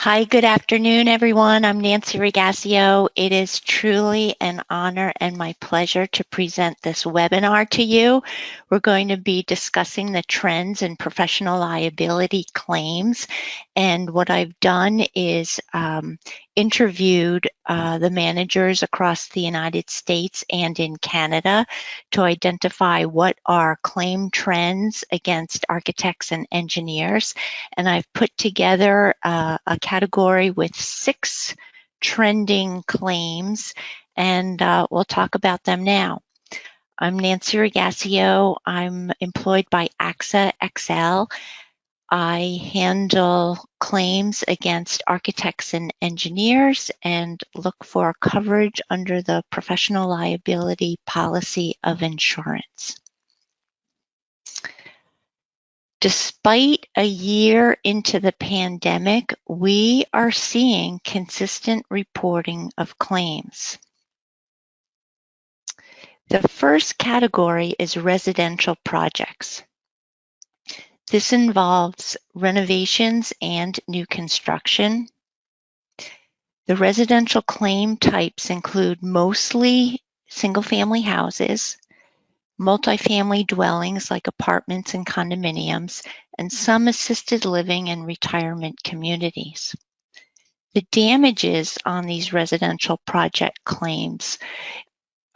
Hi, good afternoon, everyone. I'm Nancy Rigasio. It is truly an honor and my pleasure to present this webinar to you. We're going to be discussing the trends in professional liability claims. And what I've done is interviewed the managers across the United States and in Canada to identify what are claim trends against architects and engineers. And I've put together a category with 6 trending claims, and we'll talk about them now. I'm Nancy Rigasio. I'm employed by AXA XL. I handle claims against architects and engineers and look for coverage under the professional liability policy of insurance. Despite a year into the pandemic, we are seeing consistent reporting of claims. The first category is residential projects. This involves renovations and new construction. The residential claim types include mostly single-family houses, multifamily dwellings like apartments and condominiums, and some assisted living and retirement communities. The damages on these residential project claims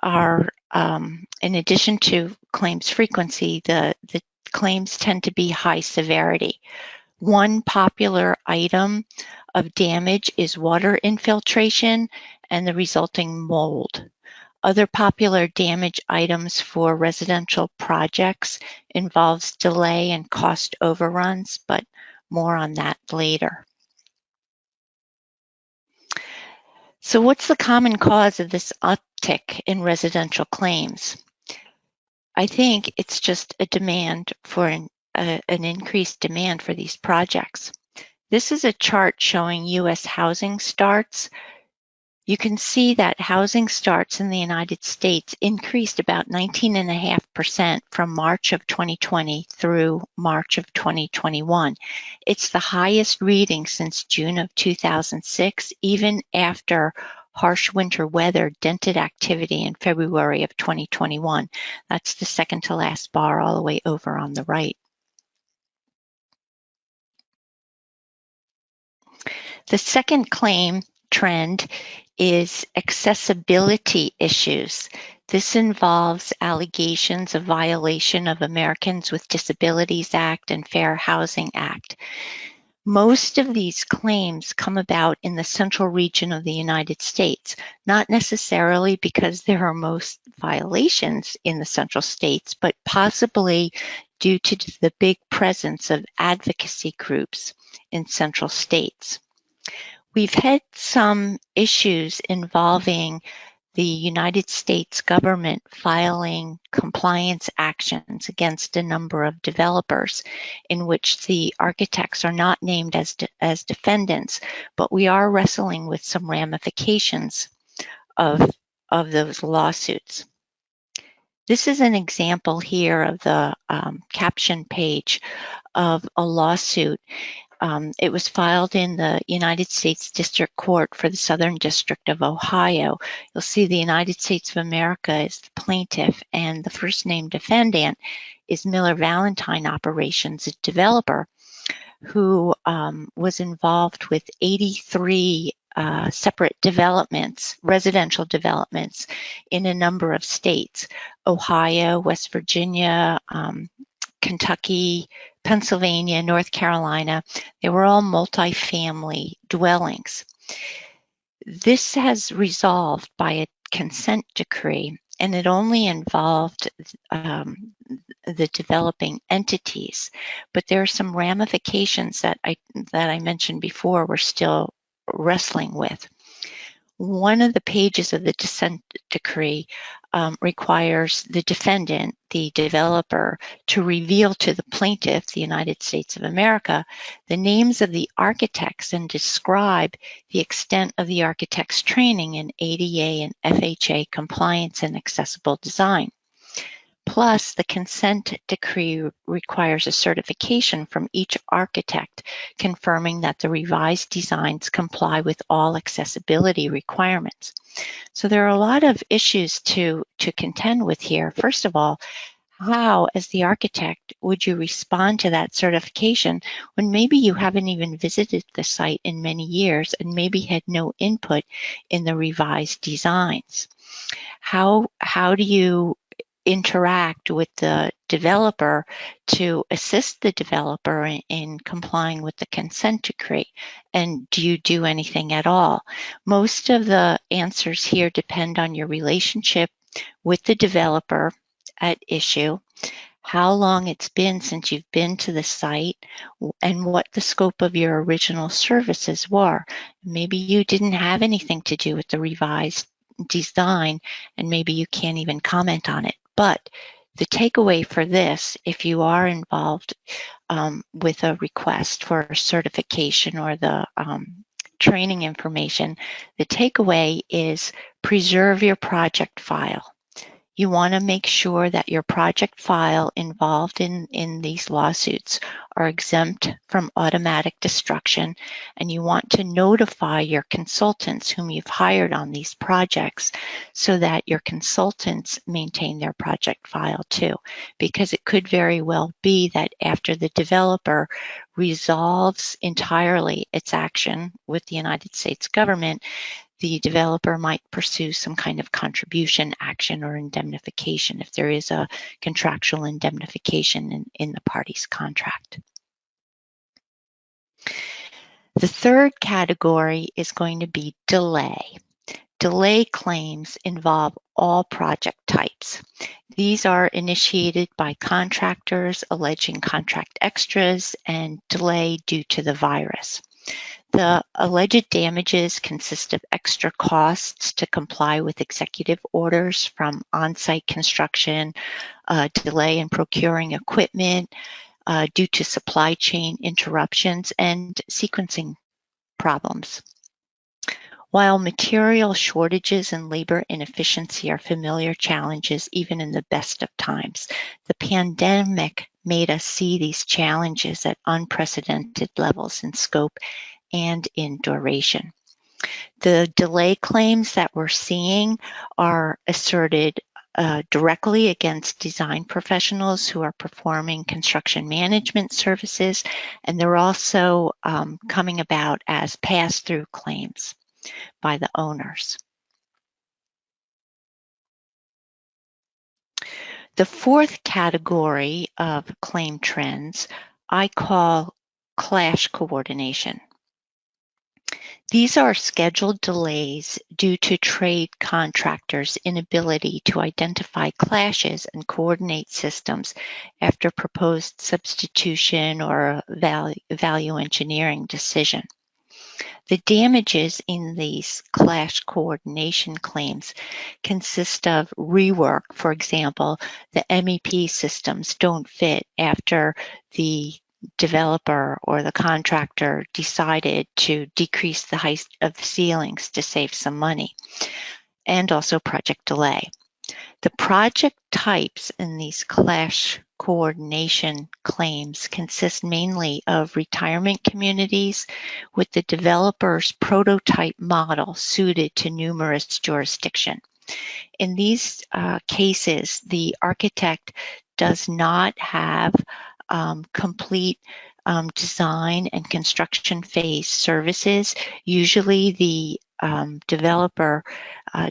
are, in addition to claims frequency, the claims tend to be high severity. One popular item of damage is water infiltration and the resulting mold. Other popular damage items for residential projects involves delay and cost overruns, but more on that later. So what's the common cause of this uptick in residential claims? I think it's just a demand for an increased demand for these projects. This is a chart showing U.S. housing starts. You can see that housing starts in the United States increased about 19.5% from March of 2020 through March of 2021. It's the highest reading since June of 2006, even after harsh winter weather dented activity in February of 2021. That's the second to last bar all the way over on the right. The second claim trend is accessibility issues. This involves allegations of violation of Americans with Disabilities Act and Fair Housing Act. Most of these claims come about in the central region of the United States, not necessarily because there are most violations in the central states, but possibly due to the big presence of advocacy groups in central states. We've had some issues involving the United States government filing compliance actions against a number of developers in which the architects are not named as defendants, but we are wrestling with some ramifications of those lawsuits. This is an example here of the caption page of a lawsuit. It was filed in the United States District Court for the Southern District of Ohio. You'll see the United States of America is the plaintiff, and the first named defendant is Miller Valentine Operations, a developer who was involved with 83 separate developments, residential developments in a number of states: Ohio, West Virginia, Kentucky, Pennsylvania, North Carolina. They were all multifamily dwellings. This has resolved by a consent decree, and it only involved the developing entities. But there are some ramifications that I mentioned before we're still wrestling with. One of the pages of the consent decree requires the defendant, the developer, to reveal to the plaintiff, the United States of America, the names of the architects and describe the extent of the architect's training in ADA and FHA compliance and accessible design. Plus, the consent decree requires a certification from each architect confirming that the revised designs comply with all accessibility requirements. So there are a lot of issues to contend with here. First of all, how, as the architect, would you respond to that certification when maybe you haven't even visited the site in many years and maybe had no input in the revised designs? How do you interact with the developer to assist the developer in complying with the consent decree? And do you do anything at all? Most of the answers here depend on your relationship with the developer at issue, how long it's been since you've been to the site, and what the scope of your original services were. Maybe you didn't have anything to do with the revised design, and maybe you can't even comment on it. But the takeaway for this, if you are involved with a request for a certification or the training information, the takeaway is preserve your project file. You want to make sure that your project file involved in these lawsuits are exempt from automatic destruction, and you want to notify your consultants whom you've hired on these projects so that your consultants maintain their project file too, because it could very well be that after the developer resolves entirely its action with the United States government, the developer might pursue some kind of contribution action or indemnification if there is a contractual indemnification in the party's contract. The third category is going to be delay. Delay claims involve all project types. These are initiated by contractors alleging contract extras and delay due to the virus. The alleged damages consist of extra costs to comply with executive orders from on-site construction, delay in procuring equipment due to supply chain interruptions, and sequencing problems. While material shortages and labor inefficiency are familiar challenges even in the best of times, the pandemic made us see these challenges at unprecedented levels in scope and in duration. The delay claims that we're seeing are asserted directly against design professionals who are performing construction management services, and they're also coming about as pass-through claims by the owners. The fourth category of claim trends I call clash coordination. These are scheduled delays due to trade contractors' inability to identify clashes and coordinate systems after proposed substitution or value engineering decision. The damages in these clash coordination claims consist of rework. For example, the MEP systems don't fit after the developer or the contractor decided to decrease the height of the ceilings to save some money, and also project delay. The project types in these clash coordination claims consist mainly of retirement communities with the developer's prototype model suited to numerous jurisdictions. In these cases, the architect does not have complete design and construction phase services. Usually the developer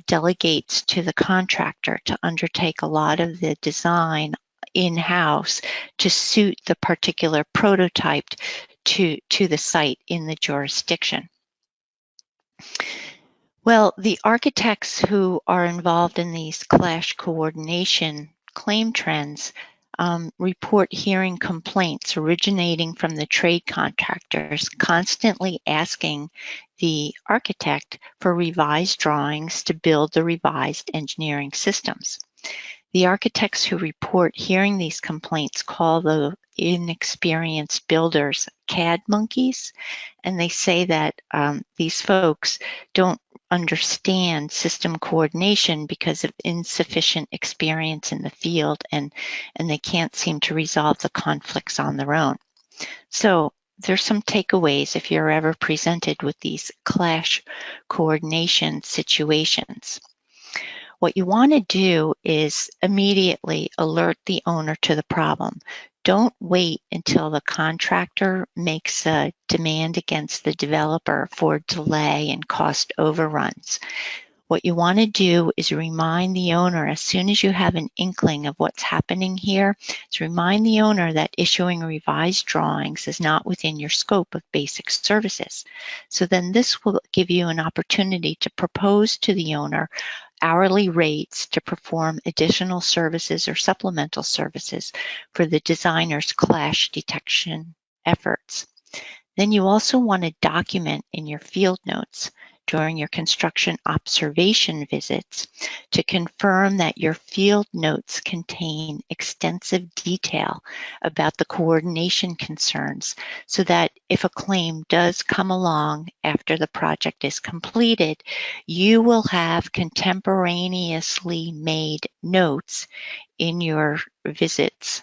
delegates to the contractor to undertake a lot of the design in-house to suit the particular prototype to the site in the jurisdiction. Well, the architects who are involved in these clash coordination claim trends report hearing complaints originating from the trade contractors constantly asking the architect for revised drawings to build the revised engineering systems. The architects who report hearing these complaints call the inexperienced builders CAD monkeys, and they say that these folks don't understand system coordination because of insufficient experience in the field, and they can't seem to resolve the conflicts on their own. So there's some takeaways if you're ever presented with these clash coordination situations. What you want to do is immediately alert the owner to the problem. Don't wait until the contractor makes a demand against the developer for delay and cost overruns. What you want to do is remind the owner, as soon as you have an inkling of what's happening here, to remind the owner that issuing revised drawings is not within your scope of basic services. So then this will give you an opportunity to propose to the owner hourly rates to perform additional services or supplemental services for the designer's clash detection efforts. Then you also want to document in your field notes during your construction observation visits to confirm that your field notes contain extensive detail about the coordination concerns, so that if a claim does come along after the project is completed, you will have contemporaneously made notes in your visits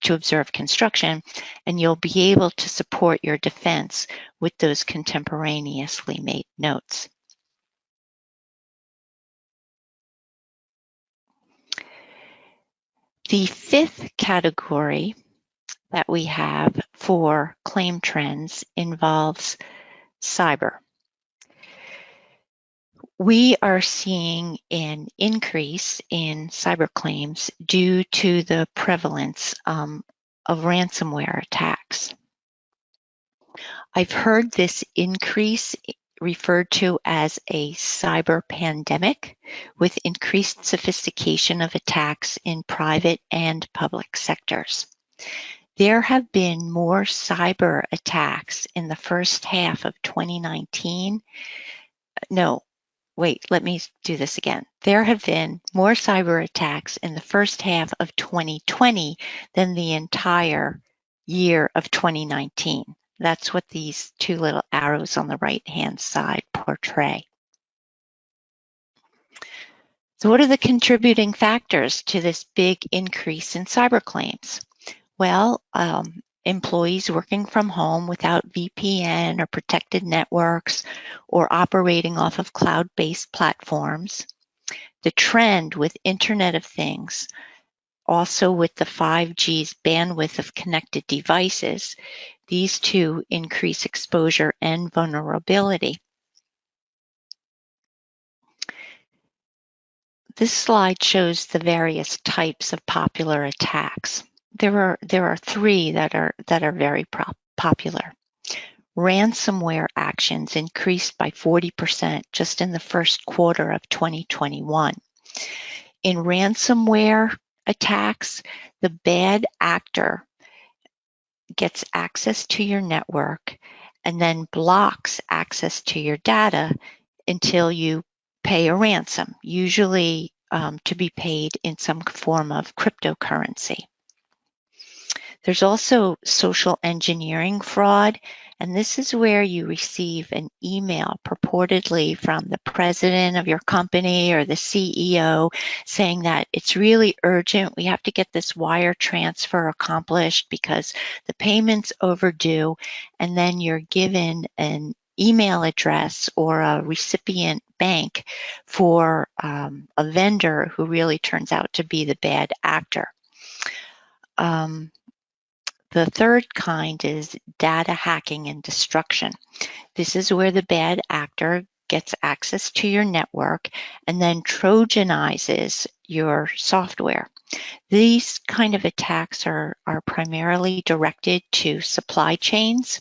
to observe construction, and you'll be able to support your defense with those contemporaneously made notes. The fifth category that we have for claim trends involves cyber. We are seeing an increase in cyber claims due to the prevalence of ransomware attacks. I've heard this increase referred to as a cyber pandemic, with increased sophistication of attacks in private and public sectors. There have been more cyber attacks in the first half of 2019. No, wait, let me do this again. There have been more cyber attacks in the first half of 2020 than the entire year of 2019. That's what these two little arrows on the right-hand side portray. So what are the contributing factors to this big increase in cyber claims? Well, employees working from home without VPN or protected networks, or operating off of cloud-based platforms. The trend with Internet of Things, also with the 5G's bandwidth of connected devices, these two increase exposure and vulnerability. This slide shows the various types of popular attacks. There are three that are very popular. Ransomware actions increased by 40% just in the first quarter of 2021. In ransomware attacks, the bad actor gets access to your network and then blocks access to your data until you pay a ransom, usually to be paid in some form of cryptocurrency. There's also social engineering fraud, and this is where you receive an email purportedly from the president of your company or the CEO saying that it's really urgent, we have to get this wire transfer accomplished because the payment's overdue, and then you're given an email address or a recipient bank for a vendor who really turns out to be the bad actor. The third kind is data hacking and destruction. This is where the bad actor gets access to your network and then trojanizes your software. These kind of attacks are primarily directed to supply chains.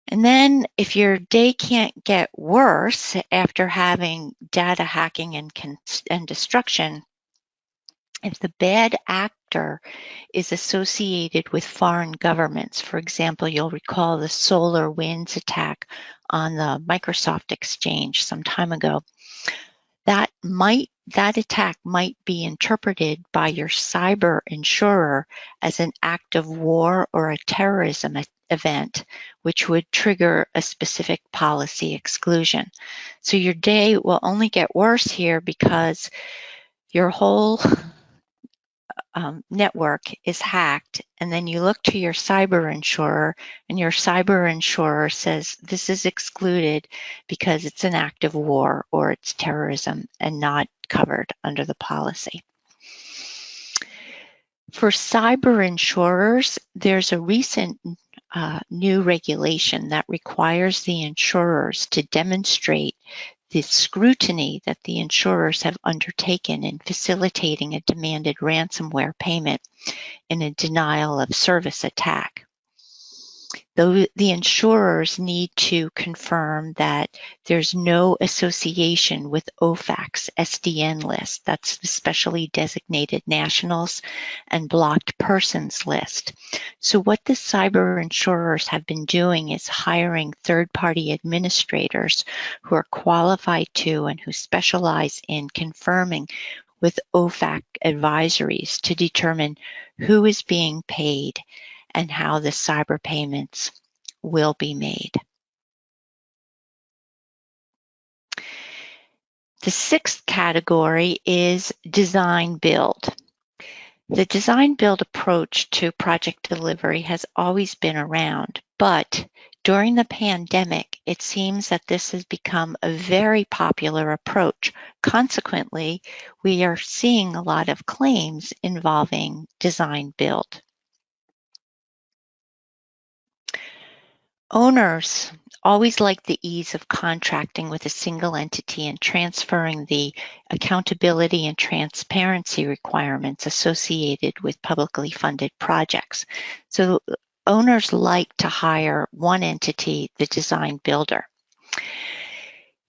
And then if your day can't get worse after having data hacking and destruction, if the bad actor is associated with foreign governments, for example, you'll recall the SolarWinds attack on the Microsoft Exchange some time ago, that might that attack might be interpreted by your cyber insurer as an act of war or a terrorism event, which would trigger a specific policy exclusion. So your day will only get worse here because your whole network is hacked, and then you look to your cyber insurer, and your cyber insurer says this is excluded because it's an act of war or it's terrorism and not covered under the policy. For cyber insurers, there's a recent new regulation that requires the insurers to demonstrate the scrutiny that the insurers have undertaken in facilitating a demanded ransomware payment in a denial of service attack. Though the insurers need to confirm that there's no association with OFAC's SDN list, that's the specially designated nationals and blocked persons list. So what the cyber insurers have been doing is hiring third-party administrators who are qualified to and who specialize in confirming with OFAC advisories to determine who is being paid and how the cyber payments will be made. The sixth category is design build. The design build approach to project delivery has always been around, but during the pandemic, it seems that this has become a very popular approach. Consequently, we are seeing a lot of claims involving design build. Owners always like the ease of contracting with a single entity and transferring the accountability and transparency requirements associated with publicly funded projects. So owners like to hire one entity, the design builder.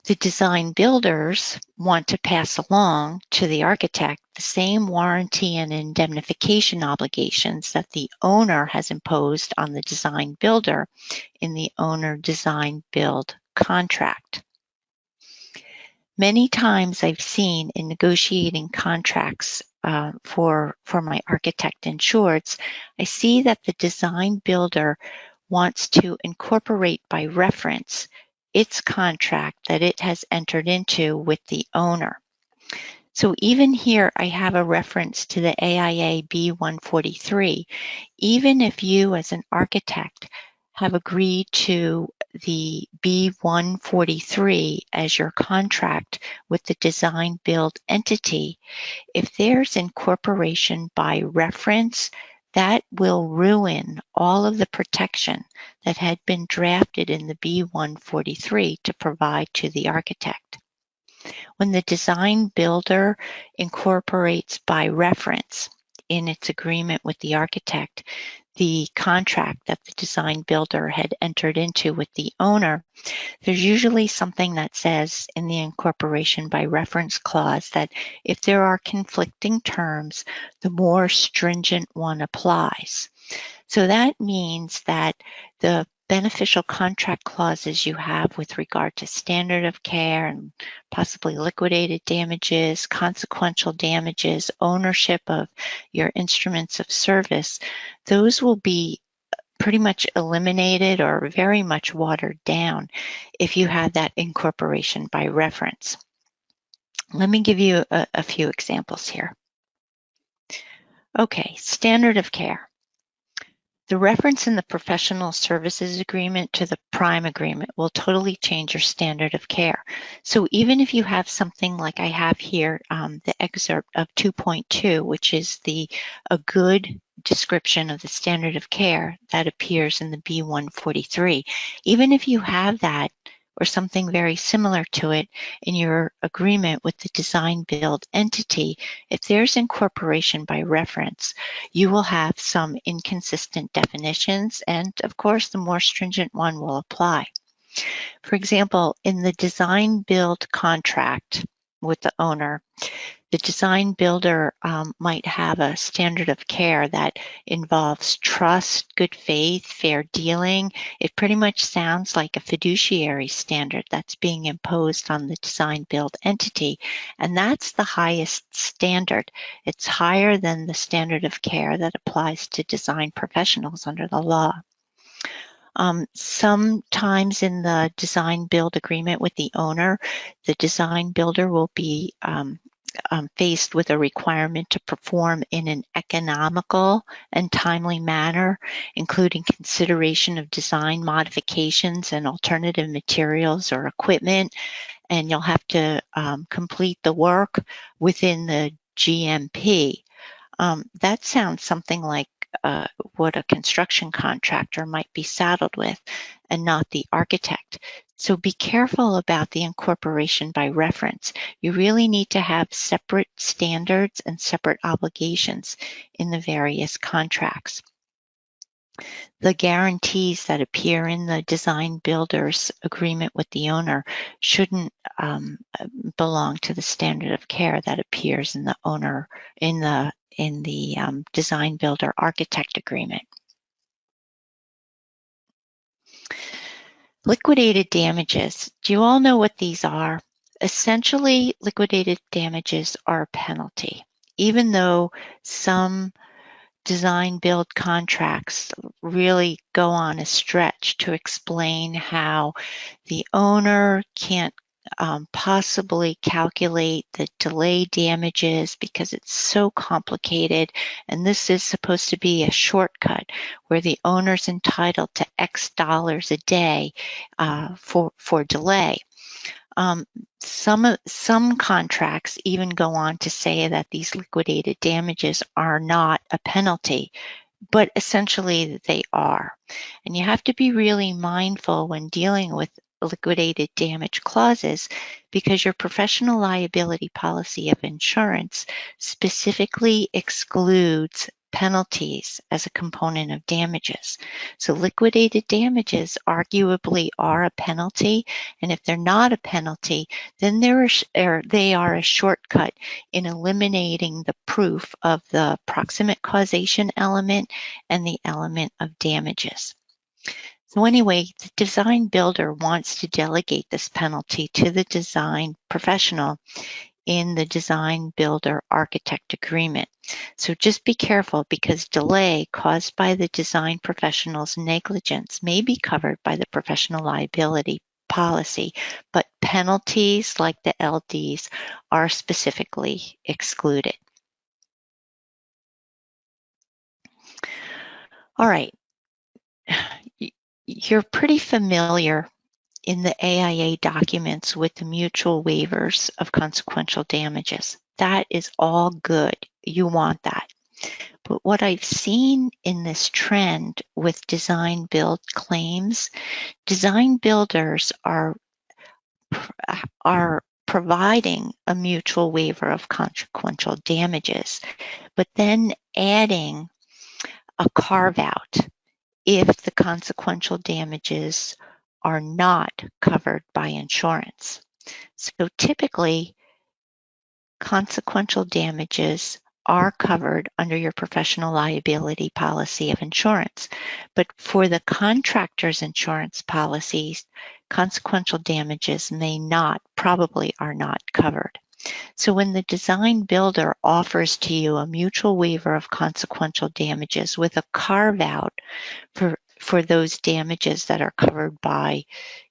The design builders want to pass along to the architect the same warranty and indemnification obligations that the owner has imposed on the design builder in the owner design build contract. Many times I've seen in negotiating contracts for my architect insureds, I see that the design builder wants to incorporate by reference its contract that it has entered into with the owner. So even here, I have a reference to the AIA B143. Even if you as an architect have agreed to the B143 as your contract with the design build entity, if there's incorporation by reference, that will ruin all of the protection that had been drafted in the B143 to provide to the architect. When the design builder incorporates by reference in its agreement with the architect the contract that the design builder had entered into with the owner, there's usually something that says in the incorporation by reference clause that if there are conflicting terms, the more stringent one applies. So that means that the beneficial contract clauses you have with regard to standard of care and possibly liquidated damages, consequential damages, ownership of your instruments of service, those will be pretty much eliminated or very much watered down if you have that incorporation by reference. Let me give you a few examples here. Okay, standard of care. The reference in the professional services agreement to the prime agreement will totally change your standard of care. So even if you have something like I have here, the excerpt of 2.2, which is a good description of the standard of care that appears in the B143, even if you have that or something very similar to it in your agreement with the design build entity, if there's incorporation by reference, you will have some inconsistent definitions, and of course, the more stringent one will apply. For example, in the design build contract, with the owner. The design builder might have a standard of care that involves trust, good faith, fair dealing. It pretty much sounds like a fiduciary standard that's being imposed on the design build entity, and that's the highest standard. It's higher than the standard of care that applies to design professionals under the law. Sometimes in the design build agreement with the owner, the design builder will be faced with a requirement to perform in an economical and timely manner, including consideration of design modifications and alternative materials or equipment, and you'll have to complete the work within the GMP. That sounds something like what a construction contractor might be saddled with, and not the architect. So be careful about the incorporation by reference. You really need to have separate standards and separate obligations in the various contracts. The guarantees that appear in the design builder's agreement with the owner shouldn't belong to the standard of care that appears in the owner in the design builder architect agreement. Liquidated damages. Do you all know what these are? Essentially, liquidated damages are a penalty. Even though some design build contracts really go on a stretch to explain how the owner can't possibly calculate the delay damages because it's so complicated, and this is supposed to be a shortcut where the owner's entitled to X dollars a day for delay. Some contracts even go on to say that these liquidated damages are not a penalty, but essentially they are. And you have to be really mindful when dealing with liquidated damage clauses, because your professional liability policy of insurance specifically excludes penalties as a component of damages. So liquidated damages arguably are a penalty, and if they're not a penalty, then they are a shortcut in eliminating the proof of the proximate causation element and the element of damages. So anyway, the design builder wants to delegate this penalty to the design professional in the design builder architect agreement. So just be careful, because delay caused by the design professional's negligence may be covered by the professional liability policy, but penalties like the LDs are specifically excluded. All right, you're pretty familiar in the AIA documents with the mutual waivers of consequential damages. That is all good. You want that. But what I've seen in this trend with design build claims, design builders are providing a mutual waiver of consequential damages, but then adding a carve out if the consequential damages are not covered by insurance. So typically, consequential damages are covered under your professional liability policy of insurance. But for the contractor's insurance policies, consequential damages probably are not covered. So when the design builder offers to you a mutual waiver of consequential damages with a carve out for those damages that are covered by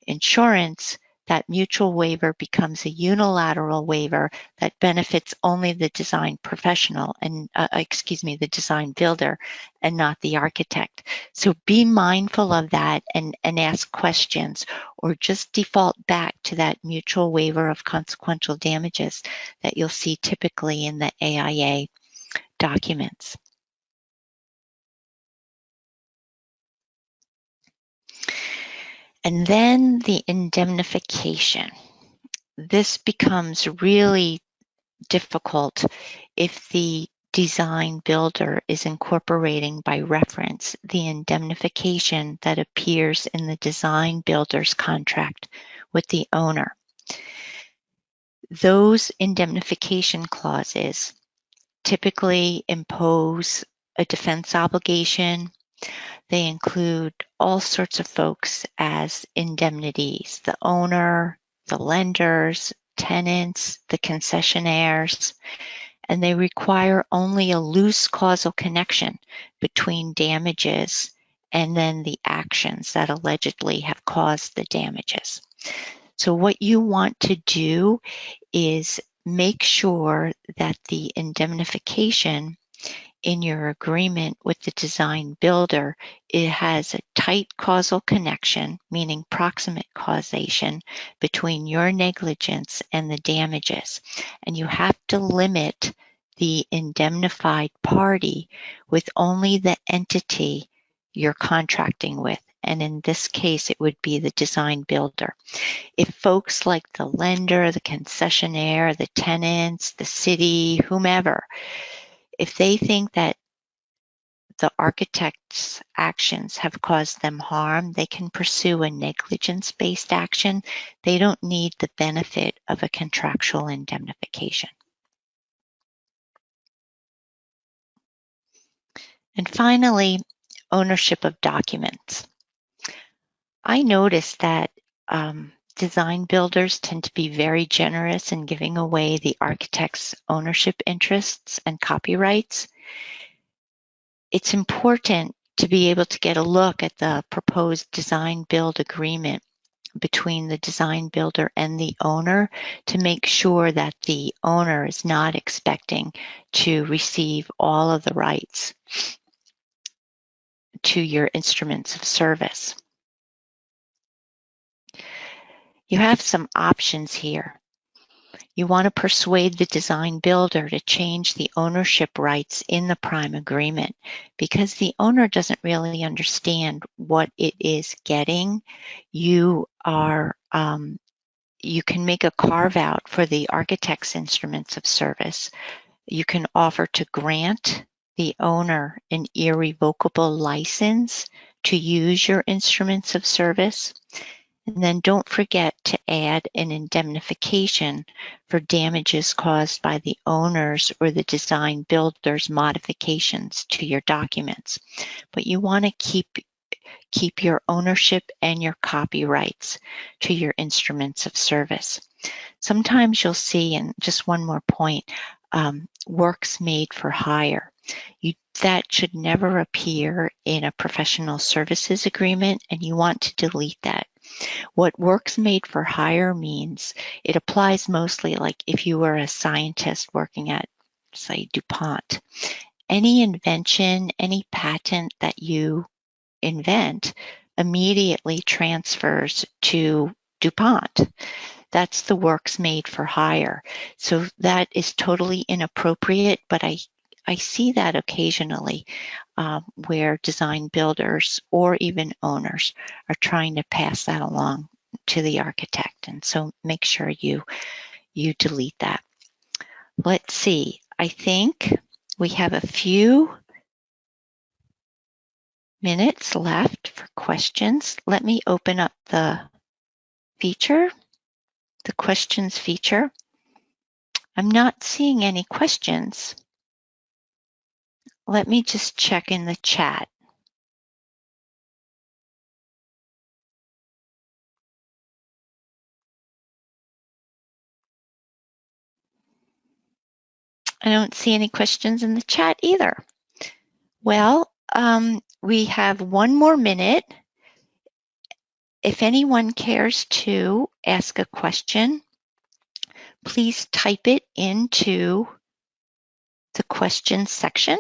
insurance, that mutual waiver becomes a unilateral waiver that benefits only the design professional and, the design builder, and not the architect. So be mindful of that and ask questions, or just default back to that mutual waiver of consequential damages that you'll see typically in the AIA documents. And then the indemnification. This becomes really difficult if the design builder is incorporating by reference the indemnification that appears in the design builder's contract with the owner. those indemnification clauses typically impose a defense obligation. They include all sorts of folks as indemnities: the owner, the lenders, tenants, the concessionaires, and they require only a loose causal connection between damages and then the actions that allegedly have caused the damages. So what you want to do is make sure that the indemnification in your agreement with the design builder, it has a tight causal connection, meaning proximate causation, between your negligence and the damages. And you have to limit the indemnified party with only the entity you're contracting with. And in this case, it would be the design builder. If folks like the lender, the concessionaire, the tenants, the city, whomever, if they think that the architect's actions have caused them harm, they can pursue a negligence-based action. They don't need the benefit of a contractual indemnification. And finally, ownership of documents. I noticed that design builders tend to be very generous in giving away the architect's ownership interests and copyrights. It's important to be able to get a look at the proposed design build agreement between the design builder and the owner to make sure that the owner is not expecting to receive all of the rights to your instruments of service. You have some options here. You want to persuade the design builder to change the ownership rights in the prime agreement because the owner doesn't really understand what it is getting. You can make a carve out for the architect's instruments of service. You can offer to grant the owner an irrevocable license to use your instruments of service. And then don't forget to add an indemnification for damages caused by the owner's or the design builder's modifications to your documents. But you want to keep your ownership and your copyrights to your instruments of service. Sometimes you'll see, and just one more point, works made for hire. That should never appear in a professional services agreement, and you want to delete that. What works made for hire means, it applies mostly like if you were a scientist working at, say, DuPont. Any invention, any patent that you invent immediately transfers to DuPont. That's the works made for hire. So that is totally inappropriate, but I see that occasionally where design builders or even owners are trying to pass that along to the architect. And so make sure you delete that. Let's see, I think we have a few minutes left for questions. Let me open up the feature, the questions feature. I'm not seeing any questions. Let me just check in the chat. I don't see any questions in the chat either. Well, we have one more minute. If anyone cares to ask a question, please type it into the questions section,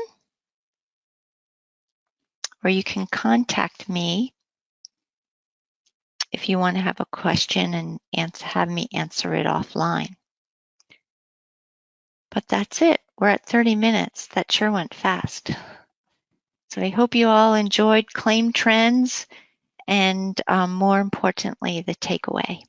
or you can contact me if you want to have a question and have me answer it offline. But that's it. We're at 30 minutes. That sure went fast. So I hope you all enjoyed claim trends and more importantly, the takeaway.